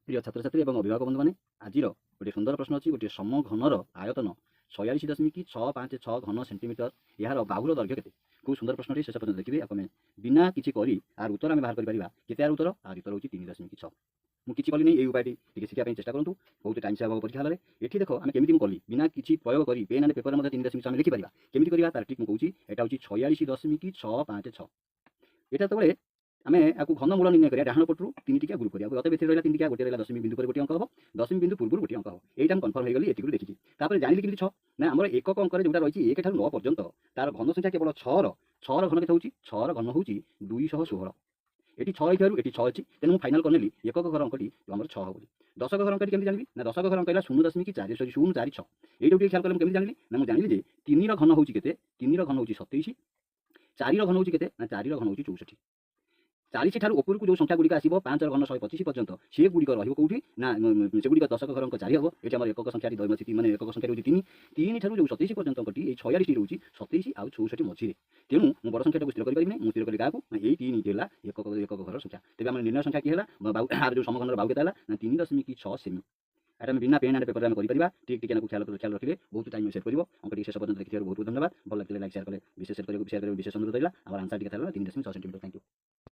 প্রিয় ছাত্রছাত্রী এবং অভিভাবক বন্ধুମାନେ ଆଜିର ଗୋଟିଏ ସୁନ୍ଦର ପ୍ରଶ୍ନ ଅଛି। ଗୋଟିଏ ସମଘନର ଆୟତନ 46.656 ଘନ ସେଣ୍ଟିମିଟର, ଏହାର ବାହୁର ଦୈର୍ଘ୍ୟ କେତେ? ଖୁବ୍ ସୁନ୍ଦର ପ୍ରଶ୍ନଟି, ଶେଷ ପର୍ଯ୍ୟନ୍ତ ଦେଖିବେ। ଆମେ ବିନା କିଛି କରି ଆର ଉତ୍ତର ଆମେ ବାହାର କରିପାରିବା। କେତେ ଆର ଉତ୍ତର? ଆର ଉତ୍ତର ହେଉଛି 3.6। ମୁଁ କିଛି କଲିନି, এই ଉପାୟଟି ଟିକେ ଶିଖିବା ପାଇଁ ଚେଷ୍ଟା କରନ୍ତୁ। ବହୁତ ଟାଇମ୍ ସେଭ୍ ହେବ ପରୀକ୍ଷା ହଲରେ। ଏଠି ଦେଖ ଆମେ କେମିତି ମୁଁ କଲି, ବିନା କିଛି ପ୍ରୟୋଗ କରି ପେନ୍ ଆଣ୍ଡ ପେପରରେ ମଧ୍ୟ 3.6 ଆମେ ଲେଖିପାରିବା। କେମିତି କରିବା ତାର ଠିକ୍ ମୁଁ କହୁଛି। ଏଇଟା ହେଉଛି 46.656। এটা ଯେତେବେଳେ ଆମେ ଆକୁ ଘନମୂଳ ନିର୍ଣ୍ଣୟ କରିବା, ଡାହାଣ ପଟରୁ 3 ଟିକିଆ ଗ୍ରୁପ୍ କରିବା। ଗତ ବେଶୀ ରହିଲା 3 ଟିକିଆ, ଗୋଟିଏ ରହିଲା ଦଶମିକ ବିନ୍ଦୁ ପରେ ଗୋଟିଏ ଅଙ୍କ ହେବ, ଦଶମିକ ବିନ୍ଦୁ ପୂର୍ବରୁ ଗୋଟିଏ ଅଙ୍କ ହେବ। ଏଇଟା ମୁଁ କନଫର୍ମ ହେଇଗଲି ଏତିକିରୁ ଦେଖିକି। ତାପରେ ଜାଣିଲି କେମିତି 6 ନା ଆମର ଏକକ ଅଙ୍କରେ ଯେଉଁଟା ରହିଛି 1 ଠାରୁ 9 ପର୍ଯ୍ୟନ୍ତ ତାର ଘନ ସଂଖ୍ୟା କେବଳ 6ର ଘନ କେତେ ହେଉଛି? 6ର ଘନ ହେଉଛି 216। ଏଠି 6 ହେଇଥିବାରୁ ଏଠି 6 ଅଛି, ତେଣୁ ମୁଁ ଫାଇନାଲ କରିନେଲି ଏକକ ଘର ଅଙ୍କଟି ଆମର 6 ହେବ ବୋଲି। ଦଶକ ଘର ଅଙ୍କଟି କେମିତି ଜାଣିବି ନା, ଦଶକ ଘର ଅଙ୍କ ହେଲା 0.046। ଏଇଟାକୁ ଟିକେ ଖ୍ୟାଲ କଲେ ମୁଁ କେମିତି ଜାଣିଲି ନା, ମୁଁ ଜାଣିଲି ଯେ 3ର ଘନ ହେଉଛି କେତେ? 3ର ଘନ ହେଉଛି 27, 4ର ଘନ ହେଉଛି କେତେ ନା, 4ର ଘନ ହେଉଛି 64। 40 ଠାରୁ ଉପରକୁ ଯେଉଁ ସଂଖ୍ୟାଗୁଡ଼ିକ ଆସିବ 5ର ଘନ 125 ପର୍ଯ୍ୟନ୍ତ, ସେଗୁଡ଼ିକ ରହିବ କେଉଁଠି ନା, ସେଗୁଡ଼ିକ ଦଶକ ଘର ଅଙ୍କ 4 ହେବ। ଏଠି ଆମର ଏକକ ସଂଖ୍ୟାଟି ମାନେ ଏକକ ସଂଖ୍ୟା ହେଉଛି 3। 3 ଠାରୁ ଯେଉଁ 27 ପର୍ଯ୍ୟନ୍ତ ଅଙ୍କଟି, ଏଇ 46ଟି ରହୁଛି 27 ଆଉ 64 ମଝିରେ। ତେଣୁ ମୁଁ ବଡ଼ ସଂଖ୍ୟାଟାକୁ ସ୍ଥିର କରିପାରିବିନି। ମୁଁ ସ୍ଥିର କଲି କାହାକୁ ନା, ଏଇ 3 ହେଲା ଏକକ ଘର ସଂଖ୍ୟା। ତେବେ ଆମର ନିର୍ଣ୍ଣୟ ସଂଖ୍ୟା କି ହେଲା, ଆର ଯେଉଁ ସମଘନର ବାହୁ କେତେ ହେଲା ନା 3.6 ସେମି। ଏଇଟା ଆମେ ବିନା ପେନ୍ ଆଣ୍ଡ ପେପରରେ ଆମେ କରିପାରିବା। ଟିକେ ଟିକେ ଖ୍ୟାଲ ରଖିଲେ ବହୁତ ଟାଇମ୍ ସେଭ୍ କରିବ। ଅଙ୍କଟି ଶେଷ ପର୍ଯ୍ୟନ୍ତ ଦେଖିଥିବାରୁ ବହୁତ ବହୁତ ଧନ୍ୟବାଦ। ଭଲ ଲାଗିଲେ ଲାଇକ୍ ସେୟାର କଲେ ବିଶେଷ ସେୟାର କରିବାକୁ ବିଶେଷ ଅନୁରୋଧ ରହିଲା। ଆମର ଆନ୍ସର ଟିକେ ଥିଲା 3.6 ସେଣ୍ଟିମିଟର। Thank you.